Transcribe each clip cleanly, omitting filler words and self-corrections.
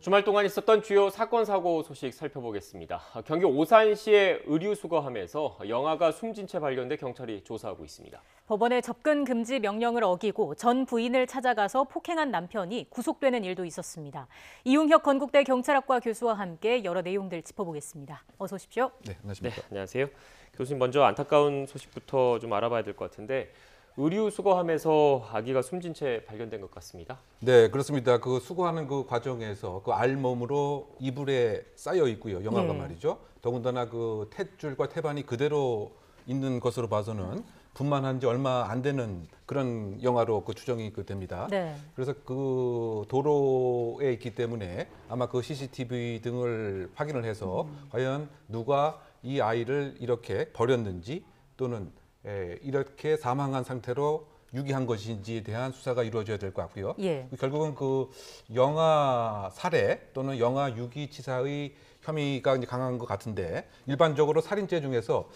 주말 동안 있었던 주요 사건, 사고 소식 살펴보겠습니다. 경기 오산시의 의류 수거함에서 영아가 숨진 채 발견돼 경찰이 조사하고 있습니다. 법원의 접근 금지 명령을 어기고 전 부인을 찾아가서 폭행한 남편이 구속되는 일도 있었습니다. 이용혁 건국대 경찰학과 교수와 함께 여러 내용들 짚어보겠습니다. 어서 오십시오. 네, 안녕하십니까. 네, 안녕하세요. 교수님, 먼저 안타까운 소식부터 좀 알아봐야 될 것 같은데 의류 수거함에서 아기가 숨진 채 발견된 것 같습니다. 네, 그렇습니다. 그 수거하는 그 과정에서 그 알몸으로 이불에 쌓여 있고요. 영아가 말이죠. 더군다나 그 탯줄과 태반이 그대로 있는 것으로 봐서는 분만한 지 얼마 안 되는 그런 영아로 그 추정이 됩니다. 네. 그래서 그 도로에 있기 때문에 아마 그 CCTV 등을 확인을 해서 과연 누가 이 아이를 이렇게 버렸는지 또는 이렇게 사망한 상태로 유기한 것인지에 대한 수사가 이루어져야 될 것 같고요. 예. 결국은 그 영아 살해 또는 영아 유기치사의 혐의가 이제 강한 것 같은데 일반적으로 살인죄 중에서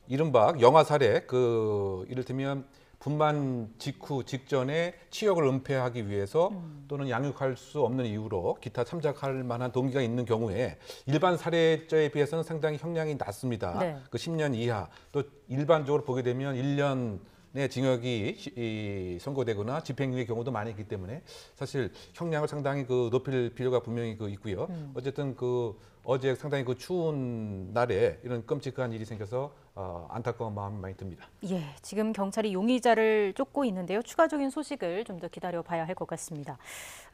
이른바 영아 살해 그 이를테면 분만 직후 직전에 치역을 은폐하기 위해서 또는 양육할 수 없는 이유로 기타 참작할 만한 동기가 있는 경우에 일반 살해죄에 비해서는 상당히 형량이 낮습니다. 네. 그 10년 이하 또 일반적으로 보게 되면 1년의 징역이 선고되거나 집행유예 경우도 많이 있기 때문에 사실 형량을 상당히 높일 필요가 분명히 있고요. 어쨌든 어제 상당히 추운 날에 이런 끔찍한 일이 생겨서 안타까운 마음이 많이 듭니다. 예, 지금 경찰이 용의자를 쫓고 있는데요. 추가적인 소식을 좀 더 기다려봐야 할 것 같습니다.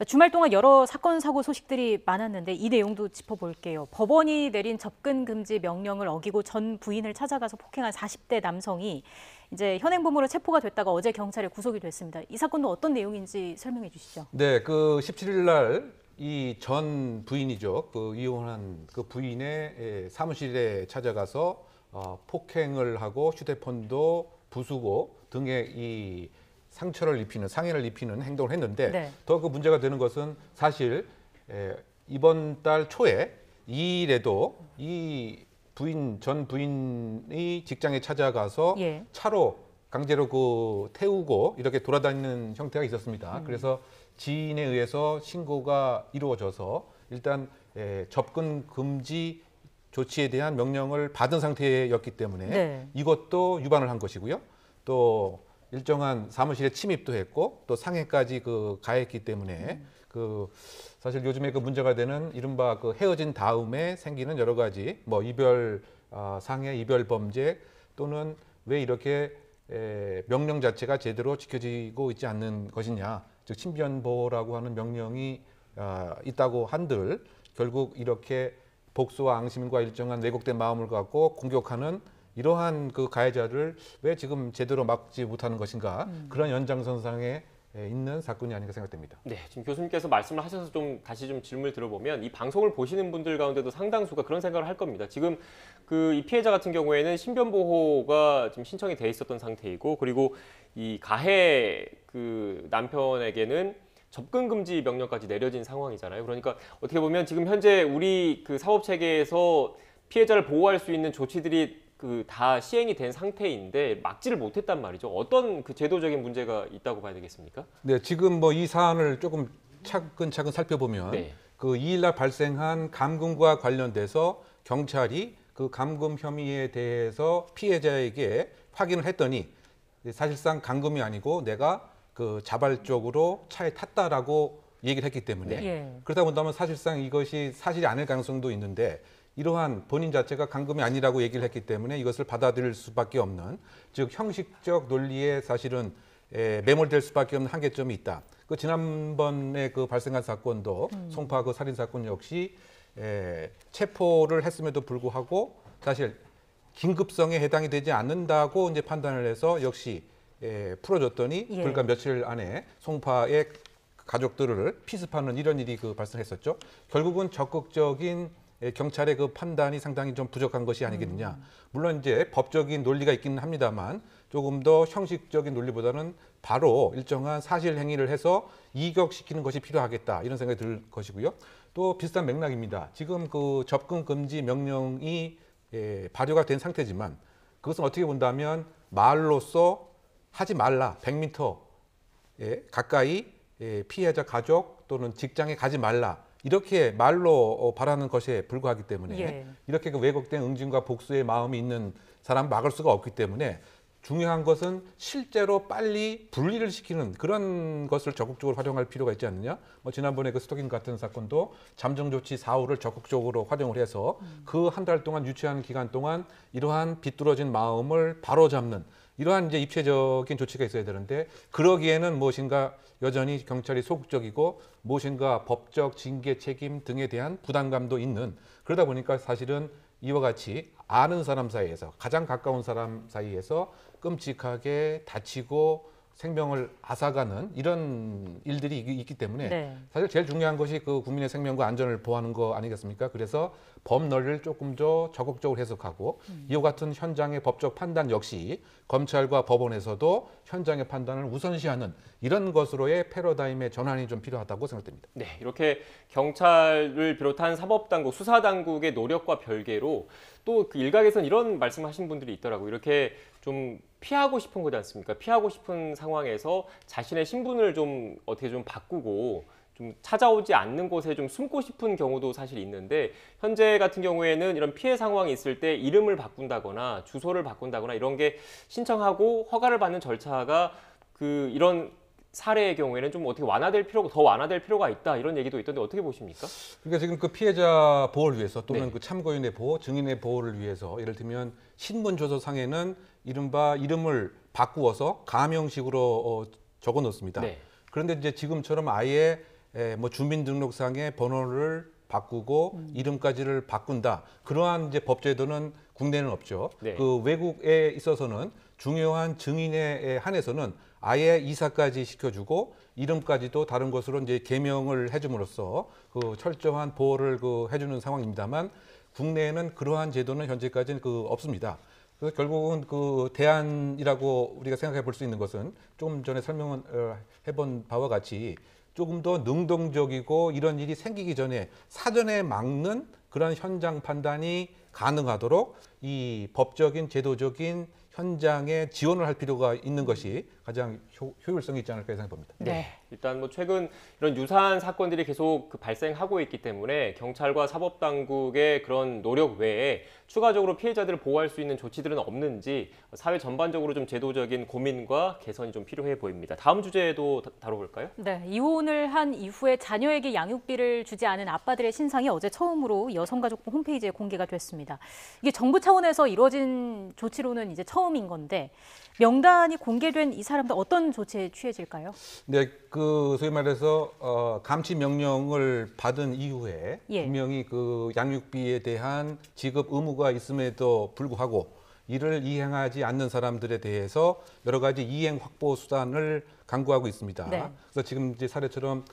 주말 동안 여러 사건, 사고 소식들이 많았는데 이 내용도 짚어볼게요. 법원이 내린 접근 금지 명령을 어기고 전 부인을 찾아가서 폭행한 40대 남성이 이제 현행범으로 체포가 됐다가 어제 경찰에 구속이 됐습니다. 이 사건도 어떤 내용인지 설명해 주시죠. 네, 17일 날 이 전 부인이죠. 이혼한 그 부인의 사무실에 찾아가서 폭행을 하고 휴대폰도 부수고 등에 이 상해를 입히는 행동을 했는데 네. 더 문제가 되는 것은 사실 이번 달 초에 이 일에도 이 전 부인이 직장에 찾아가서 예. 차로 강제로 태우고 이렇게 돌아다니는 형태가 있었습니다. 그래서 지인에 의해서 신고가 이루어져서 일단 접근 금지 조치에 대한 명령을 받은 상태였기 때문에 네. 이것도 위반을 한 것이고요. 또 일정한 사무실에 침입도 했고 또 상해까지 가했기 때문에 사실 요즘에 문제가 되는 이른바 헤어진 다음에 생기는 여러 가지 이별 상해, 이별 범죄 또는 왜 이렇게 명령 자체가 제대로 지켜지고 있지 않는 것이냐, 즉 신변보호라고 하는 명령이 있다고 한들 결국 이렇게 복수와 앙심과 일정한 왜곡된 마음을 갖고 공격하는 이러한 가해자를 왜 지금 제대로 막지 못하는 것인가, 그런 연장선상에 있는 사건이 아닌가 생각됩니다. 네, 지금 교수님께서 말씀을 하셔서 다시 질문을 들어보면 이 방송을 보시는 분들 가운데도 상당수가 그런 생각을 할 겁니다. 지금 이 피해자 같은 경우에는 신변보호가 지금 신청이 돼 있었던 상태이고, 그리고 이 가해 남편에게는 접근금지 명령까지 내려진 상황이잖아요. 그러니까 어떻게 보면 지금 현재 우리 사법 체계에서 피해자를 보호할 수 있는 조치들이 다 시행이 된 상태인데 막지를 못했단 말이죠. 어떤 제도적인 문제가 있다고 봐야 되겠습니까? 네, 지금 이 사안을 조금 차근차근 살펴보면 네. 2일날 발생한 감금과 관련돼서 경찰이 감금 혐의에 대해서 피해자에게 확인을 했더니 사실상 감금이 아니고 내가 자발적으로 차에 탔다라고 얘기를 했기 때문에 예. 그러다 본다면 사실상 이것이 사실이 아닐 가능성도 있는데 이러한 본인 자체가 감금이 아니라고 얘기를 했기 때문에 이것을 받아들일 수밖에 없는, 즉 형식적 논리에 사실은 매몰될 수밖에 없는 한계점이 있다. 지난번에 발생한 사건도 송파 살인 사건 역시 체포를 했음에도 불구하고 사실 긴급성에 해당이 되지 않는다고 이제 판단을 해서 역시 풀어줬더니 예. 불과 며칠 안에 송파의 가족들을 피습하는 이런 일이 발생했었죠. 결국은 적극적인 경찰의 판단이 상당히 좀 부족한 것이 아니겠느냐. 물론 이제 법적인 논리가 있기는 합니다만 조금 더 형식적인 논리보다는 바로 일정한 사실 행위를 해서 이격시키는 것이 필요하겠다, 이런 생각이 들 것이고요. 또 비슷한 맥락입니다. 지금 접근 금지 명령이 발효가 된 상태지만 그것은 어떻게 본다면 말로써 하지 말라, 100m 가까이 피해자 가족 또는 직장에 가지 말라, 이렇게 말로 바라는 것에 불과하기 때문에 예. 이렇게 그 왜곡된 응징과 복수의 마음이 있는 사람 막을 수가 없기 때문에 중요한 것은 실제로 빨리 분리를 시키는 그런 것을 적극적으로 활용할 필요가 있지 않느냐. 뭐 지난번에 그 스토킹 같은 사건도 잠정 조치 4호를 적극적으로 활용을 해서 그 한 달 동안 유치하는 기간 동안 이러한 비뚤어진 마음을 바로잡는 이러한 이제 입체적인 조치가 있어야 되는데 그러기에는 무엇인가 여전히 경찰이 소극적이고 무엇인가 법적 징계 책임 등에 대한 부담감도 있는 그러다 보니까 사실은 이와 같이 아는 사람 사이에서 가장 가까운 사람 사이에서 끔찍하게 다치고 생명을 앗아가는 이런 일들이 있기 때문에 네. 사실 제일 중요한 것이 그 국민의 생명과 안전을 보호하는 거 아니겠습니까? 그래서 법 논리를 조금 더 적극적으로 해석하고 이와 같은 현장의 법적 판단 역시 검찰과 법원에서도 현장의 판단을 우선시하는 이런 것으로의 패러다임의 전환이 좀 필요하다고 생각됩니다. 네, 이렇게 경찰을 비롯한 사법당국, 수사당국의 노력과 별개로 또 그 일각에서는 이런 말씀하신 분들이 있더라고요. 이렇게 좀 피하고 싶은 거지 않습니까? 피하고 싶은 상황에서 자신의 신분을 좀 어떻게 좀 바꾸고 좀 찾아오지 않는 곳에 좀 숨고 싶은 경우도 사실 있는데 현재 같은 경우에는 이런 피해 상황이 있을 때 이름을 바꾼다거나 주소를 바꾼다거나 이런 게 신청하고 허가를 받는 절차가 그 이런 사례의 경우에는 좀 어떻게 더 완화될 필요가 있다 이런 얘기도 있던데 어떻게 보십니까? 그러니까 지금 그 피해자 보호를 위해서 또는 네. 그 참고인의 보호, 증인의 보호를 위해서 예를 들면 신분 조서상에는 이른바 이름을 바꾸어서 가명식으로 적어 놓습니다. 네. 그런데 이제 지금처럼 아예 뭐 주민등록상의 번호를 바꾸고 이름까지를 바꾼다. 그러한 이제 법제도는 국내는 없죠. 네. 그 외국에 있어서는 중요한 증인에 한해서는 아예 이사까지 시켜주고 이름까지도 다른 것으로 이제 개명을 해줌으로써 그 철저한 보호를 해주는 상황입니다만 국내에는 그러한 제도는 현재까지는 없습니다. 그래서 결국은 그 대안이라고 우리가 생각해 볼 수 있는 것은 조금 전에 설명을 해본 바와 같이 조금 더 능동적이고 이런 일이 생기기 전에 사전에 막는 그런 현장 판단이 가능하도록 이 법적인 제도적인 현장에 지원을 할 필요가 있는 것이 가장 효율성이 있지 않을까 생각합니다. 네. 일단 뭐 최근 이런 유사한 사건들이 계속 발생하고 있기 때문에 경찰과 사법당국의 그런 노력 외에 추가적으로 피해자들을 보호할 수 있는 조치들은 없는지 사회 전반적으로 좀 제도적인 고민과 개선이 좀 필요해 보입니다. 다음 주제도 다뤄볼까요? 네, 이혼을 한 이후에 자녀에게 양육비를 주지 않은 아빠들의 신상이 어제 처음으로 여성가족부 홈페이지에 공개가 됐습니다. 이게 정부 차원에서 이루어진 조치로는 이제 처음인 건데 명단이 공개된 이 사람들 어떤 조치에 취해질까요? 네, 그 소위 말해서 감시 명령을 받은 이후에 예. 분명히 그 양육비에 대한 지급 의무가 있음에도 불구하고 이를 이행하지 않는 사람들에 대해서 여러 가지 이행 확보 수단을 강구하고 있습니다. 네. 그래서 지금 이제 사례처럼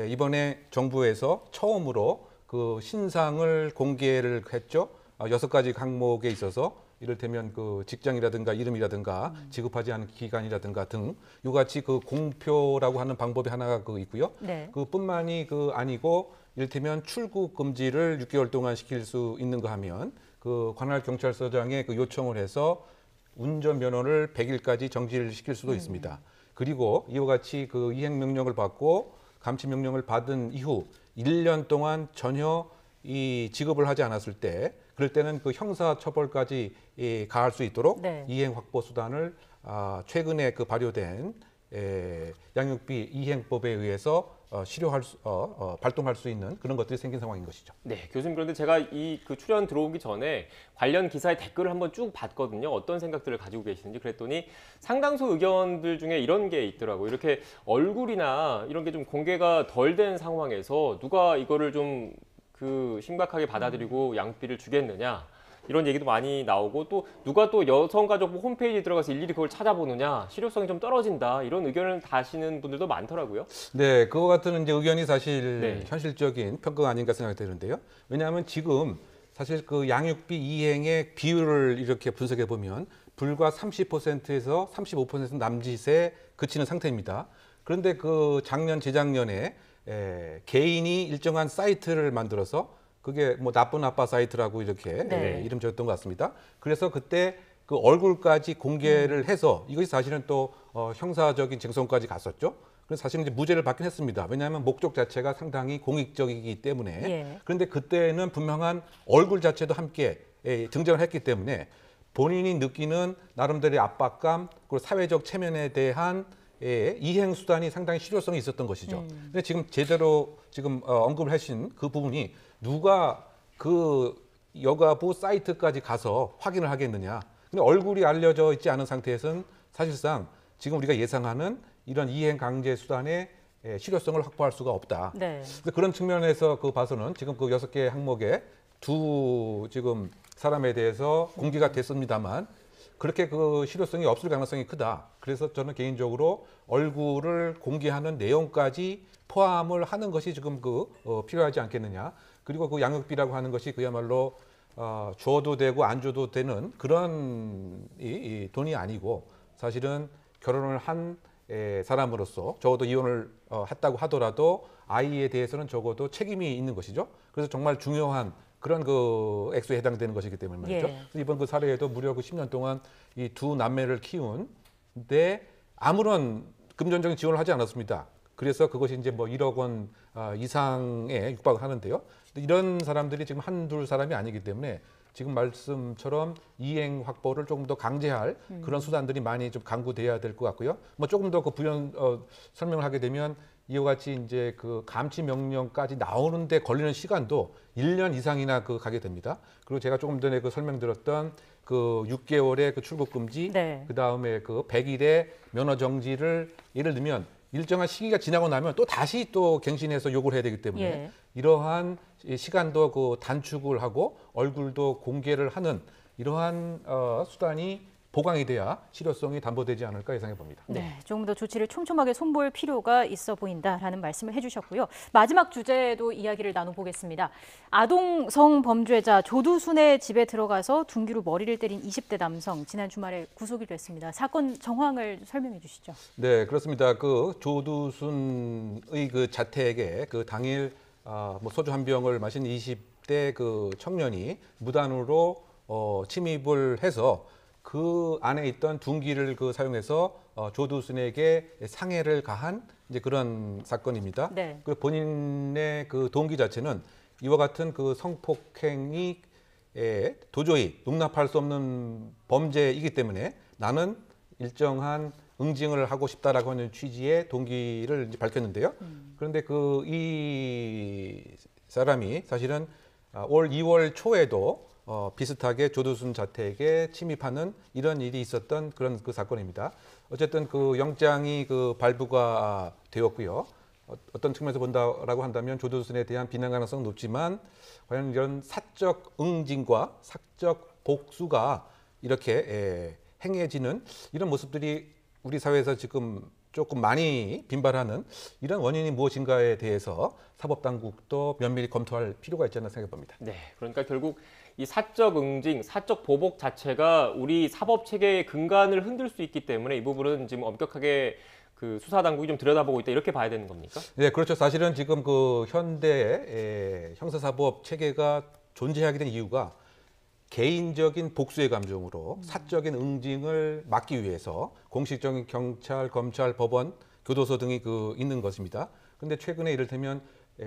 이번에 정부에서 처음으로 그 신상을 공개를 했죠. 6가지 항목에 있어서 이를테면 그 직장이라든가 이름이라든가 지급하지 않은 기간이라든가 등 이같이 그 공표라고 하는 방법이 하나가 있고요. 네. 그뿐만이 아니고 이를테면 출국 금지를 6개월 동안 시킬 수 있는가 하면 그 관할 경찰서장에 그 요청을 해서 운전 면허를 100일까지 정지를 시킬 수도 있습니다. 그리고 이와 같이 그 이행 명령을 받고 감시 명령을 받은 이후 1년 동안 전혀 이 지급을 하지 않았을 때 그럴 때는 그 형사 처벌까지 가할 수 있도록 네. 이행 확보 수단을 최근에 그 발효된 양육비 이행법에 의해서 발동할 수 있는 그런 것들이 생긴 상황인 것이죠. 네, 교수님 그런데 제가 그 출연 들어오기 전에 관련 기사의 댓글을 한번 쭉 봤거든요. 어떤 생각들을 가지고 계시는지 그랬더니 상당수 의견들 중에 이런 게 있더라고요. 이렇게 얼굴이나 이런 게 좀 공개가 덜 된 상황에서 누가 이거를 좀 심각하게 받아들이고 양육비를 주겠느냐 이런 얘기도 많이 나오고 또 누가 또 여성가족부 홈페이지에 들어가서 일일이 그걸 찾아보느냐 실효성이 좀 떨어진다 이런 의견을 다시는 분들도 많더라고요. 네, 그와 같은 이제 의견이 사실 네. 현실적인 평가가 아닌가 생각이 드는데요. 왜냐하면 지금 사실 그 양육비 이행의 비율을 이렇게 분석해 보면 불과 30%에서 35% 남짓에 그치는 상태입니다. 그런데 그 작년 재작년에 개인이 일정한 사이트를 만들어서 그게 뭐 나쁜 아빠 사이트라고 이렇게 네. 이름 지었던 것 같습니다. 그래서 그때 그 얼굴까지 공개를 해서 이것이 사실은 또 형사적인 쟁송까지 갔었죠. 그래서 사실은 이제 무죄를 받긴 했습니다. 왜냐하면 목적 자체가 상당히 공익적이기 때문에. 예. 그런데 그때는 분명한 얼굴 자체도 함께 등장을 했기 때문에 본인이 느끼는 나름대로의 압박감 그리고 사회적 체면에 대한 이행 수단이 상당히 실효성이 있었던 것이죠. 근데 지금 제대로 지금 언급을 하신 그 부분이 누가 그 여가부 사이트까지 가서 확인을 하겠느냐. 근데 얼굴이 알려져 있지 않은 상태에서는 사실상 지금 우리가 예상하는 이런 이행 강제 수단의 실효성을 확보할 수가 없다. 네. 그런 측면에서 그 봐서는 지금 그 6개 항목에 두 지금 사람에 대해서 공개가 됐습니다만 그렇게 그 실효성이 없을 가능성이 크다. 그래서 저는 개인적으로 얼굴을 공개하는 내용까지 포함을 하는 것이 지금 필요하지 않겠느냐. 그리고 그 양육비라고 하는 것이 그야말로 줘도 되고 안 줘도 되는 그런 이 돈이 아니고 사실은 결혼을 한 사람으로서 적어도 이혼을 했다고 하더라도 아이에 대해서는 적어도 책임이 있는 것이죠. 그래서 정말 중요한 그런 그 액수에 해당되는 것이기 때문에 말이죠. 예. 그래서 이번 그 사례에도 무려 그 10년 동안 이 두 남매를 키운데 아무런 금전적인 지원을 하지 않았습니다. 그래서 그것이 이제 뭐 1억 원 이상에 육박을 하는데요. 이런 사람들이 지금 한둘 사람이 아니기 때문에 지금 말씀처럼 이행 확보를 조금 더 강제할 그런 수단들이 많이 좀 강구돼야 될 것 같고요. 뭐 조금 더 그 부연 설명을 하게 되면 이와 같이 이제 그 감치 명령까지 나오는데 걸리는 시간도 1년 이상이나 가게 됩니다. 그리고 제가 조금 전에 설명드렸던 그 6개월의 그 출국 금지, 네. 그 다음에 그 100일의 면허 정지를 예를 들면 일정한 시기가 지나고 나면 또 다시 또 갱신해서 요구를 해야 되기 때문에 예. 이러한 시간도 그 단축을 하고 얼굴도 공개를 하는 이러한 수단이 보강이 돼야 실효성이 담보되지 않을까 예상해 봅니다. 네, 조금 더 조치를 촘촘하게 손볼 필요가 있어 보인다라는 말씀을 해주셨고요. 마지막 주제도 이야기를 나눠보겠습니다. 아동 성범죄자 조두순의 집에 들어가서 둔기로 머리를 때린 20대 남성 지난 주말에 구속이 됐습니다. 사건 정황을 설명해 주시죠. 네, 그렇습니다. 그 조두순의 그 자택에 그 당일 뭐 소주 한 병을 마신 20대 그 청년이 무단으로 침입을 해서 그 안에 있던 둔기를 사용해서 조두순에게 상해를 가한 이제 그런 사건입니다. 네. 그 본인의 그 동기 자체는 이와 같은 그 성폭행이 도저히 용납할 수 없는 범죄이기 때문에 나는 일정한 응징을 하고 싶다라고 하는 취지의 동기를 이제 밝혔는데요. 그런데 이 사람이 사실은 올 2월 초에도 비슷하게 조두순 자택에 침입하는 이런 일이 있었던 그런 그 사건입니다. 어쨌든 그 영장이 발부가 되었고요. 어떤 측면에서 본다라고 한다면 조두순에 대한 비난 가능성은 높지만 과연 이런 사적 응징과 사적 복수가 이렇게 행해지는 이런 모습들이 우리 사회에서 지금 조금 많이 빈발하는 이런 원인이 무엇인가에 대해서 사법당국도 면밀히 검토할 필요가 있지 않나 생각해 봅니다. 네, 그러니까 결국 이 사적 응징, 사적 보복 자체가 우리 사법 체계의 근간을 흔들 수 있기 때문에 이 부분은 지금 엄격하게 그 수사 당국이 좀 들여다보고 있다 이렇게 봐야 되는 겁니까? 네, 그렇죠. 사실은 지금 그 현대 형사사법 체계가 존재하게 된 이유가 개인적인 복수의 감정으로 사적인 응징을 막기 위해서 공식적인 경찰, 검찰, 법원, 교도소 등이 있는 것입니다. 그런데 최근에 이를테면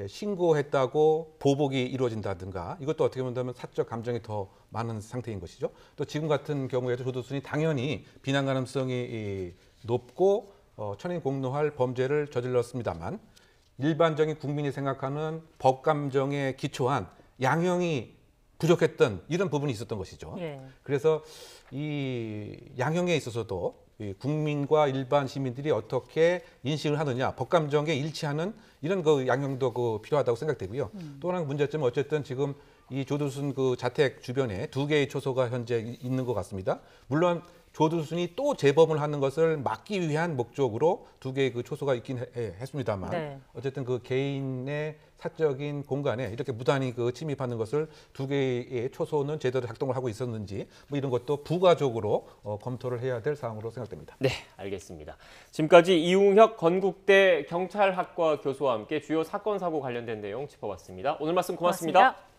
신고했다고 보복이 이루어진다든가 이것도 어떻게 본다면 사적 감정이 더 많은 상태인 것이죠. 또 지금 같은 경우에도 조두순이 당연히 비난 가능성이 높고 천인 공노할 범죄를 저질렀습니다만 일반적인 국민이 생각하는 법 감정에 기초한 양형이 부족했던 이런 부분이 있었던 것이죠. 예. 그래서 이 양형에 있어서도 이 국민과 일반 시민들이 어떻게 인식을 하느냐, 법 감정에 일치하는 이런 양형도 필요하다고 생각되고요. 또 하나 문제점은 어쨌든 지금 이 조두순 자택 주변에 2개의 초소가 현재 있는 것 같습니다. 물론 조두순이 또 재범을 하는 것을 막기 위한 목적으로 2개의 초소가 있긴 했습니다만 네. 어쨌든 개인의 사적인 공간에 이렇게 무단히 침입하는 것을 2개의 초소는 제대로 작동을 하고 있었는지 뭐 이런 것도 부가적으로 검토를 해야 될 사항으로 생각됩니다. 네, 알겠습니다. 지금까지 이웅혁 건국대 경찰학과 교수와 함께 주요 사건 사고 관련된 내용 짚어봤습니다. 오늘 말씀 고맙습니다. 고맙습니다.